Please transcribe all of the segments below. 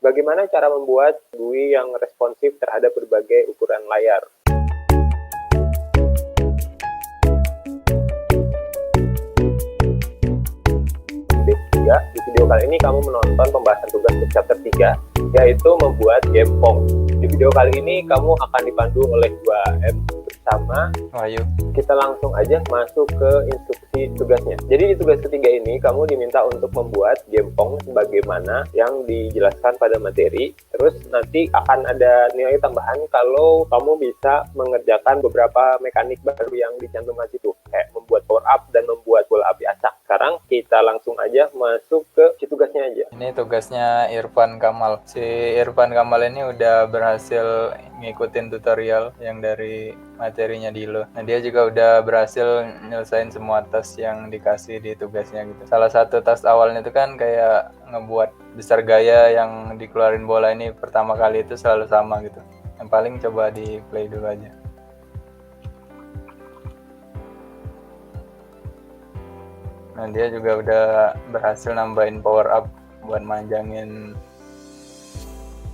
Bagaimana cara membuat GUI yang responsif terhadap berbagai ukuran layar? Di video kali ini kamu menonton pembahasan tugas untuk chapter 3, yaitu membuat game Pong. Di video kali ini kamu akan dipandu oleh 2M bersama Wahyu. Kita langsung aja masuk ke instruksi tugasnya. Jadi di tugas ketiga ini kamu diminta untuk membuat game Pong sebagaimana yang dijelaskan pada materi. Terus nanti akan ada nilai tambahan kalau kamu bisa mengerjakan beberapa mekanik baru yang dicantumkan situ, kayak membuat power up dan membuat bola api acak. Sekarang kita langsung aja masuk ke si tugasnya aja. Ini tugasnya Irfan Kamal. Si Irfan Kamal ini udah berhasil ngikutin tutorial yang dari materinya Dilo. Nah, dia juga udah berhasil nyelesain semua task yang dikasih di tugasnya gitu. Salah satu task awalnya itu kan kayak ngebuat besar gaya yang dikeluarin bola ini pertama kali itu selalu sama gitu. Yang paling coba di play dulu aja. Nah, dia juga udah berhasil nambahin power up buat manjangin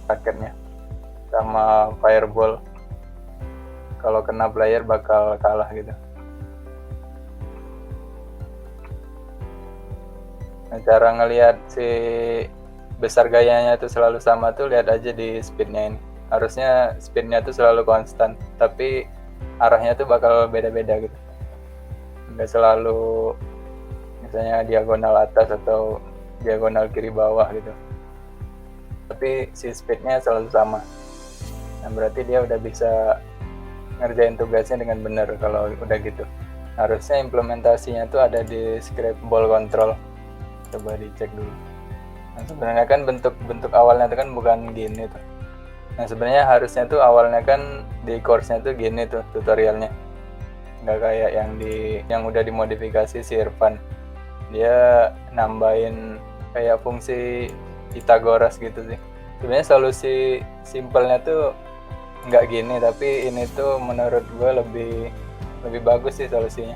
raketnya sama fireball. Kalau kena player bakal kalah gitu. Nah, cara ngelihat si besar gayanya itu selalu sama tuh lihat aja di speednya ini. Harusnya speednya tuh selalu konstan, tapi arahnya tuh bakal beda-beda gitu. Nggak selalu misalnya diagonal atas atau diagonal kiri bawah gitu, tapi si speednya selalu sama. Nah, berarti dia udah bisa ngerjain tugasnya dengan benar kalau udah gitu. Harusnya implementasinya tuh ada di script ball control, coba dicek dulu. Nah, sebenarnya kan bentuk awalnya tuh kan bukan gini tuh. Nah, sebenarnya harusnya tuh awalnya kan di course-nya tuh gini tuh tutorialnya, nggak kayak yang udah dimodifikasi si Irfan. Dia nambahin kayak fungsi Pythagoras gitu sih. Sebenarnya solusi simpelnya tuh nggak gini, tapi ini tuh menurut gue lebih bagus sih solusinya.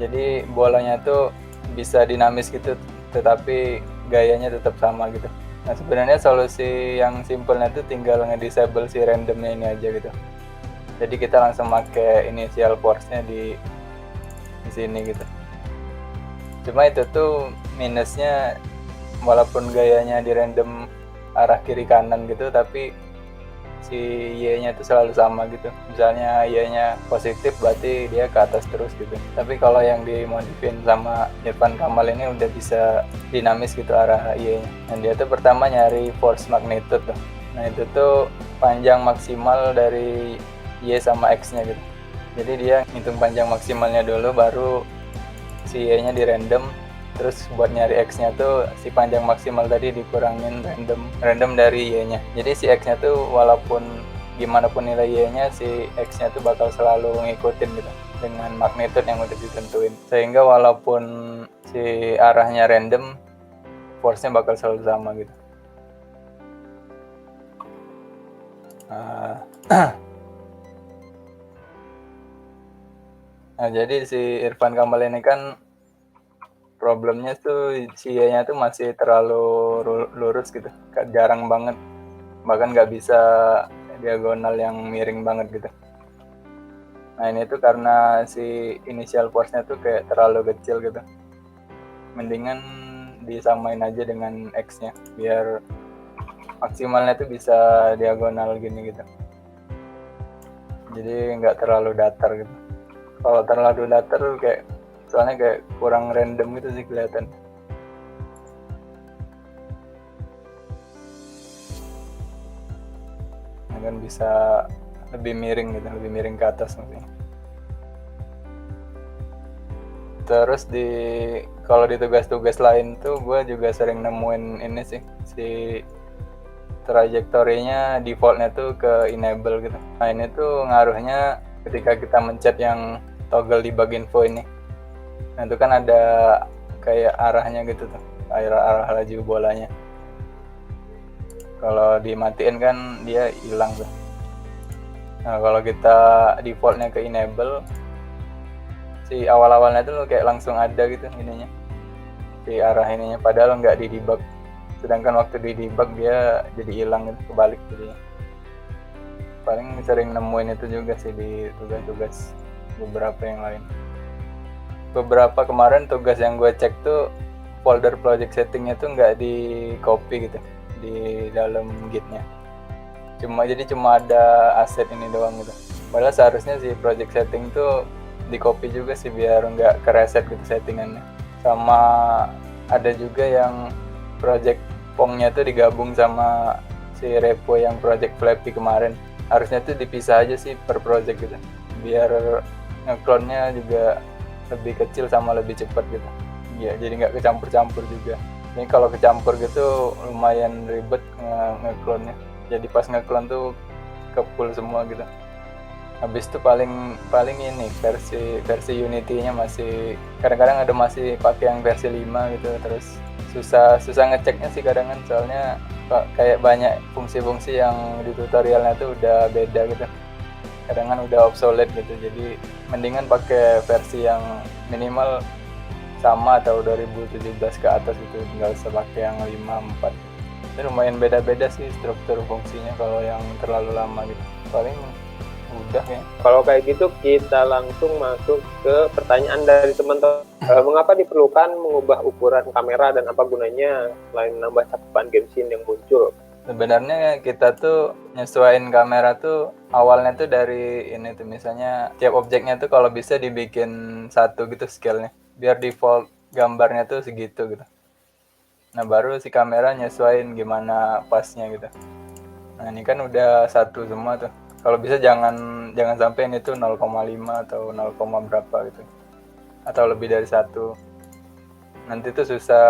Jadi bolanya tuh bisa dinamis gitu, tetapi gayanya tetap sama gitu. Nah, sebenarnya solusi yang simpelnya tuh tinggal nge-disable si randomnya ini aja gitu. Jadi kita langsung pakai initial force-nya di sini gitu. Cuma itu tuh minusnya, walaupun gayanya di random arah kiri kanan gitu, tapi si Y-nya itu selalu sama gitu. Misalnya Y-nya positif berarti dia ke atas terus gitu. Tapi kalau yang dimodifin sama Irfan Kamal ini udah bisa dinamis gitu arah Y-nya. Dan dia tuh pertama nyari force magnitude tuh. Nah, itu tuh panjang maksimal dari Y sama X-nya gitu. Jadi dia ngitung panjang maksimalnya dulu, baru si Y-nya di random. Terus buat nyari X-nya tuh si panjang maksimal tadi dikurangin random dari Y-nya. Jadi si X-nya tuh walaupun gimana pun nilai Y-nya, si X-nya tuh bakal selalu ngikutin gitu dengan magnitude yang udah ditentuin. Sehingga walaupun si arahnya random, force-nya bakal selalu sama gitu. Nah, jadi si Irfan Kamal ini kan problemnya tuh si Y-nya tuh masih terlalu lurus gitu, jarang banget, bahkan nggak bisa diagonal yang miring banget gitu. Nah, ini tuh karena si initial force-nya tuh kayak terlalu kecil gitu. Mendingan disamain aja dengan X-nya biar maksimalnya tuh bisa diagonal gini gitu. Jadi nggak terlalu datar gitu. Kalau terlalu datar kayak soalnya kayak kurang random gitu sih kelihatan. Nah, kan bisa lebih miring gitu, lebih miring ke atas maksudnya. Terus kalau di tugas-tugas lain tuh gue juga sering nemuin ini sih, si trajektorinya defaultnya tuh ke enable gitu. Nah, ini tuh ngaruhnya ketika kita mencet yang toggle debug info ini. Nah, itu kan ada kayak arahnya gitu tuh, arah laju bolanya. Kalau dimatiin kan dia hilang tuh. Nah, kalau kita defaultnya ke enable, si awal-awalnya tuh kayak langsung ada gitu ininya, si arah ininya, padahal nggak di debug. sedangkan waktu di debug dia jadi hilang gitu, kebalik jadinya. Paling sering nemuin itu juga sih di tugas-tugas beberapa yang lain. Beberapa kemarin tugas yang gue cek tuh folder project settingnya tuh nggak di copy gitu di dalam gitnya, cuma ada aset ini doang gitu. Padahal seharusnya si project setting tuh di copy juga sih biar nggak kereset gitu settingannya. Sama ada juga yang project Pongnya tuh digabung sama si repo yang project Flappy kemarin. Harusnya tuh dipisah aja sih per project gitu, biar ngeklonnya juga lebih kecil sama lebih cepat gitu. Ya jadi nggak kecampur-campur juga. Ini kalau kecampur gitu lumayan ribet ngeklonnya. Jadi pas ngeklon tuh ke full semua gitu. Habis itu paling ini versi Unity-nya masih kadang-kadang ada masih pakai yang versi 5 gitu, terus susah ngeceknya sih kadang kan, soalnya kayak banyak fungsi-fungsi yang di tutorialnya tuh udah beda gitu, kadang kan udah obsolete gitu. Jadi mendingan pakai versi yang minimal sama atau 2017 ke atas gitu, nggak usah pakai yang 54. Itu lumayan beda-beda sih struktur fungsinya kalau yang terlalu lama gitu. Paling udah ya. Kalau kayak gitu kita langsung masuk ke pertanyaan dari teman-teman. Mengapa diperlukan mengubah ukuran kamera dan apa gunanya selain menambah cakupan game scene yang muncul? Sebenarnya kita tuh nyesuaiin kamera tuh awalnya tuh dari ini tuh, misalnya tiap objeknya tuh kalau bisa dibikin satu gitu scale-nya, biar default gambarnya tuh segitu gitu. Nah baru si kamera nyesuaiin gimana pasnya gitu. Nah ini kan udah satu semua tuh. Kalau bisa jangan sampai ini tuh 0,5 atau 0, berapa gitu, atau lebih dari 1. Nanti tuh susah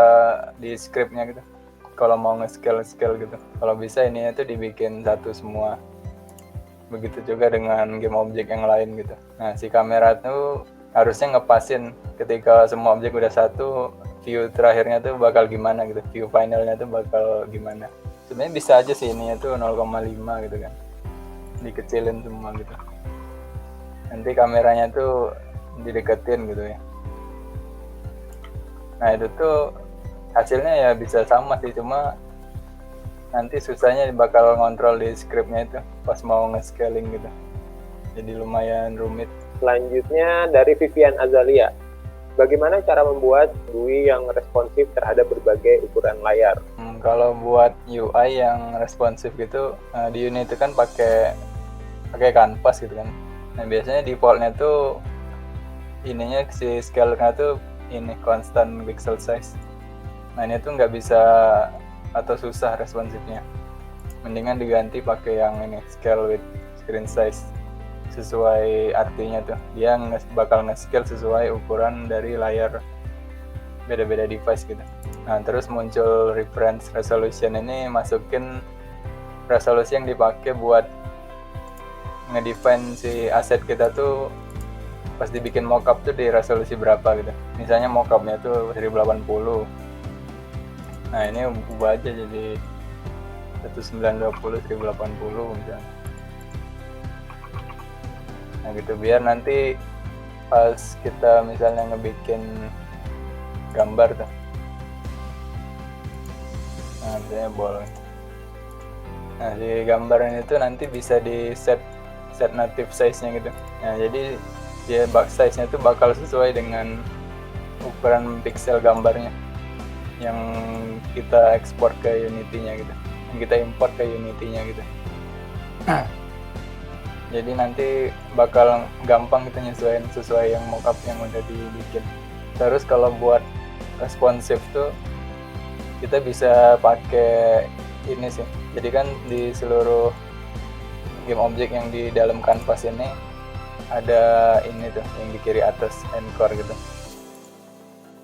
di scriptnya gitu kalau mau nge-scale gitu. Kalau bisa ini tuh dibikin satu semua. Begitu juga dengan game objek yang lain gitu. Nah si kamera tuh harusnya ngepasin ketika semua objek udah satu, view terakhirnya tuh bakal gimana gitu, view finalnya tuh bakal gimana. Sebenarnya bisa aja sih ini tuh 0,5 gitu kan, dikecilin semua gitu, nanti kameranya tuh dideketin gitu ya. Nah itu tuh hasilnya ya bisa sama sih, cuma nanti susahnya bakal ngontrol di scriptnya itu pas mau nge-scaling gitu, jadi lumayan rumit. Selanjutnya dari Vivian Azalia, bagaimana cara membuat GUI yang responsif terhadap berbagai ukuran layar? Kalau buat UI yang responsif gitu, di Unity itu kan pakai kanvas gitu kan. Nah biasanya defaultnya tuh ininya si scale-nya tuh ini constant pixel size. Nah ini tuh nggak bisa atau susah responsifnya. Mendingan diganti pakai yang ini scale with screen size, sesuai artinya tuh. Dia bakal nge-scale sesuai ukuran dari layar beda-beda device gitu. Nah terus muncul reference resolution, ini masukin resolusi yang dipakai buat ngedefine si aset kita tuh pas dibikin mockup tuh di resolusi berapa gitu. Misalnya mockupnya tuh 1080. Nah ini ubah aja jadi 1920 1080 misalnya. Nah gitu biar nanti pas kita misalnya ngebikin gambar tuh, nah misalnya boleh, nah di gambaran itu nanti bisa di set native size-nya gitu. Nah jadi dia box size-nya tuh bakal sesuai dengan ukuran pixel gambarnya yang kita ekspor ke Unity-nya gitu, yang kita import ke Unity-nya gitu. Jadi nanti bakal gampang kita nyesuaiin sesuai yang mockup yang udah dibikin. Terus kalau buat responsif tuh kita bisa pakai ini sih. Jadi kan di seluruh game objek yang di dalam kanvas ini ada ini tuh yang di kiri atas anchor gitu.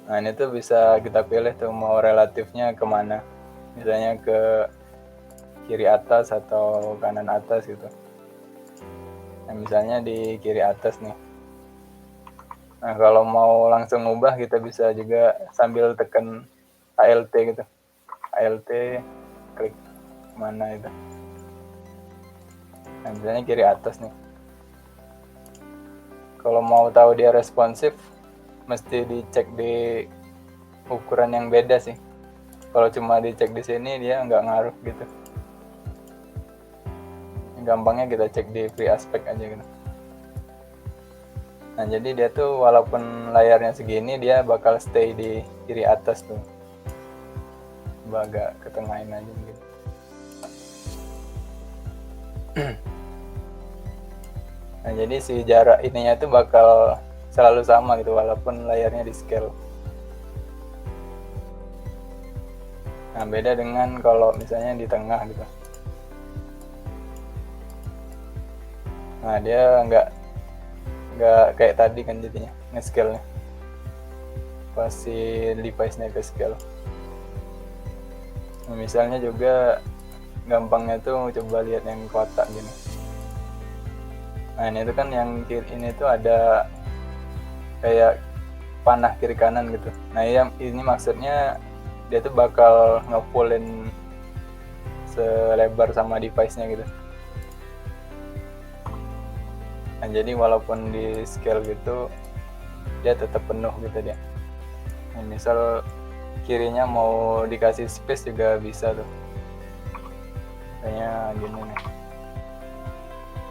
Nah ini tuh bisa kita pilih tuh mau relatifnya kemana, misalnya ke kiri atas atau kanan atas gitu. Nah misalnya di kiri atas nih. Nah kalau mau langsung ngubah kita bisa juga sambil tekan ALT gitu, ALT klik mana itu. Nah misalnya kiri atas nih. Kalau mau tahu dia responsif, mesti dicek di ukuran yang beda sih. Kalau cuma dicek di sini dia nggak ngaruh gitu. Gampangnya kita cek di free aspect aja gitu. Nah jadi dia tuh walaupun layarnya segini dia bakal stay di kiri atas tuh. Coba agak ketengahin aja gitu. Nah jadi si jarak ininya tuh bakal selalu sama gitu walaupun layarnya di scale. Nah beda dengan kalau misalnya di tengah gitu. Nah dia nggak kayak tadi kan jadinya nge-scale-nya pas si device-nya ke scale. Nah, misalnya juga gampangnya tuh coba lihat yang kotak gini. Nah ini tuh kan yang kiri ini tuh ada kayak panah kiri kanan gitu. Nah ini maksudnya dia tuh bakal nge-fullin selebar sama device-nya gitu. Nah jadi walaupun di scale gitu dia tetap penuh gitu dia. Nah, misal kirinya mau dikasih space juga bisa tuh. Kayaknya gini nih.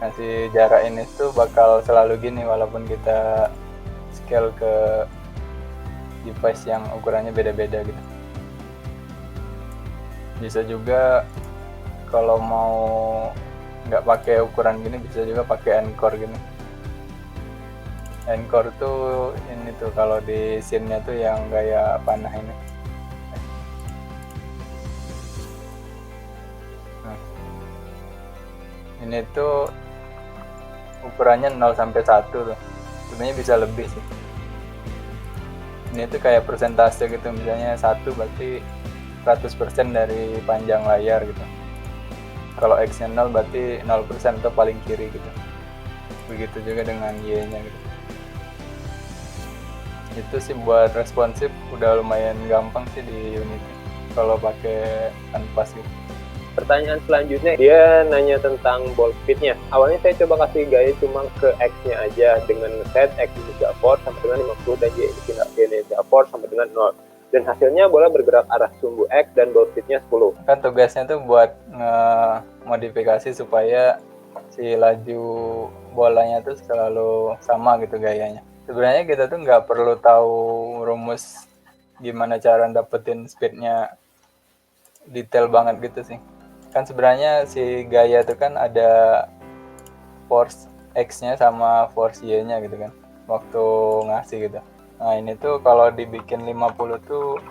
Kasih jarak ini tuh bakal selalu gini walaupun kita scale ke device yang ukurannya beda-beda gitu. Bisa juga kalau mau nggak pakai ukuran gini bisa juga pakai encore gini. Encore tuh ini tuh kalau di scene-nya tuh yang kayak panah ini. Nah, ini tuh ukurannya 0 sampai 1 tuh. Sebenarnya bisa lebih sih. Ini tuh kayak persentase gitu, misalnya 1 berarti 100% dari panjang layar gitu. Kalau X-nya 0 berarti 0% atau paling kiri gitu. Begitu juga dengan Y-nya gitu. Itu sih buat responsif udah lumayan gampang sih di Unity kalau pakai kanvas gitu. Pertanyaan selanjutnya dia nanya tentang ball speed-nya. Awalnya saya coba kasih gaya cuma ke X-nya aja dengan set X initial force sampai dengan 50 dan Y initial force sampai dengan 0. Dan hasilnya bola bergerak arah sumbu X dan ball speed-nya 10. Kan tugasnya tuh buat modifikasi supaya si laju bolanya tuh selalu sama gitu gayanya. Sebenarnya kita tuh nggak perlu tahu rumus gimana cara dapetin speednya detail banget gitu sih. Kan sebenarnya si gaya tuh kan ada force X-nya sama force Y-nya gitu kan waktu ngasih gitu. Nah ini tuh kalau dibikin 50 tuh,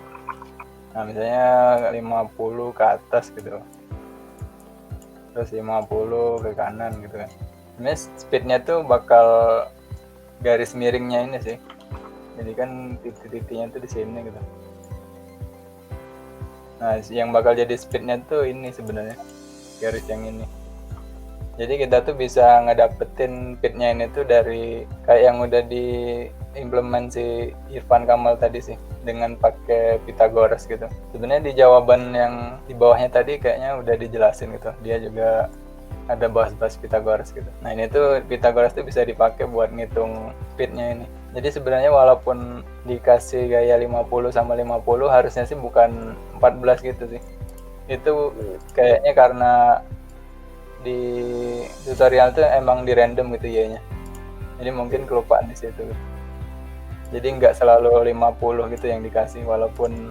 nah misalnya 50 ke atas gitu, terus 50 ke kanan gitu kan. Sebenarnya speednya tuh bakal garis miringnya ini sih. Jadi kan titik-titiknya tuh di sini gitu. Nah yang bakal jadi speednya tuh ini sebenarnya garis yang ini. Jadi kita tuh bisa ngedapetin speednya ini tuh dari kayak yang udah diimplement si Irfan Kamal tadi sih dengan pakai Pythagoras gitu. Sebenarnya di jawaban yang di bawahnya tadi kayaknya udah dijelasin gitu. Dia juga ada bahas-bahas Pythagoras gitu. Nah ini tuh Pythagoras tuh bisa dipakai buat ngitung speednya ini. Jadi sebenarnya walaupun dikasih gaya 50 sama 50 harusnya sih bukan 14 gitu sih. Itu kayaknya karena di tutorial tuh emang di random gitu Y-nya. Jadi mungkin kelupaan di situ. Jadi nggak selalu 50 gitu yang dikasih walaupun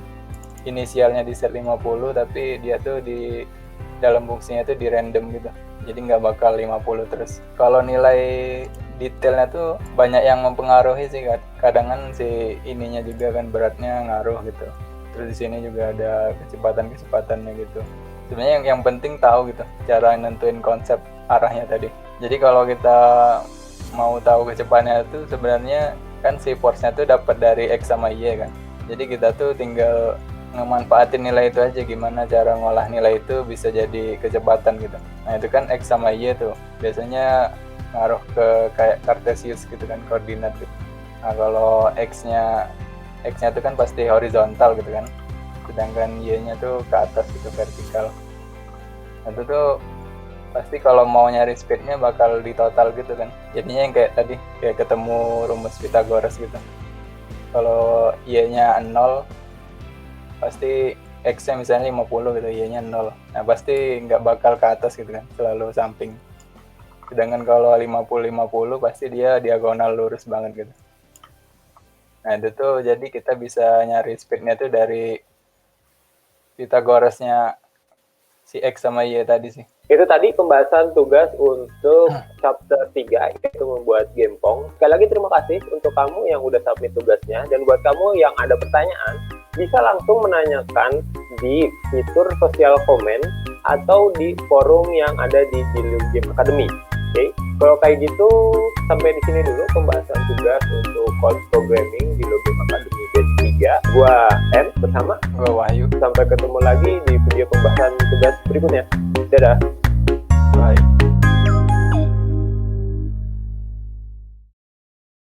inisialnya di set 50 tapi dia tuh di dalam fungsinya tuh di random gitu. Jadi nggak bakal 50 terus. Kalau nilai detailnya tuh banyak yang mempengaruhi sih. Kadang kan si ininya juga kan beratnya ngaruh gitu. Terus di sini juga ada kecepatan-kecepatannya gitu. Sebenarnya yang penting tahu gitu cara nentuin konsep arahnya tadi. Jadi kalau kita mau tahu kecepatannya itu sebenarnya kan si force-nya tuh dapat dari X sama Y kan. Jadi kita tuh tinggal ngemanfaatin nilai itu aja, gimana cara ngolah nilai itu bisa jadi kecepatan gitu. Nah itu kan X sama Y tuh biasanya ngaruh ke kayak Cartesius gitu kan, koordinat gitu. Nah kalau X-nya tuh kan pasti horizontal gitu kan, sedangkan Y-nya tuh ke atas gitu, vertikal. Nah itu tuh pasti kalau mau nyari speednya bakal di total gitu kan, jadinya yang kayak tadi kayak ketemu rumus Pythagoras gitu. Kalau Y-nya 0 pasti X-nya misalnya 50 gitu, Y-nya 0. Nah pasti nggak bakal ke atas gitu kan, selalu samping. Sedangkan kalau 50-50 pasti dia diagonal lurus banget gitu. Nah itu tuh jadi kita bisa nyari speednya tuh dari Pythagorasnya si X sama Y tadi sih. Itu tadi pembahasan tugas untuk chapter 3, yaitu membuat gempong. Sekali lagi terima kasih untuk kamu yang udah submit tugasnya, dan buat kamu yang ada pertanyaan, bisa langsung menanyakan di fitur sosial komen atau di forum yang ada di Zillion Game Academy. Oke, kalau kayak gitu sampai di sini dulu pembahasan tugas untuk code programming di Game Academy Batch 3. Gua M bersama Gua Wahyu. Sampai ketemu lagi di video pembahasan tugas berikutnya. Dadah. Bye.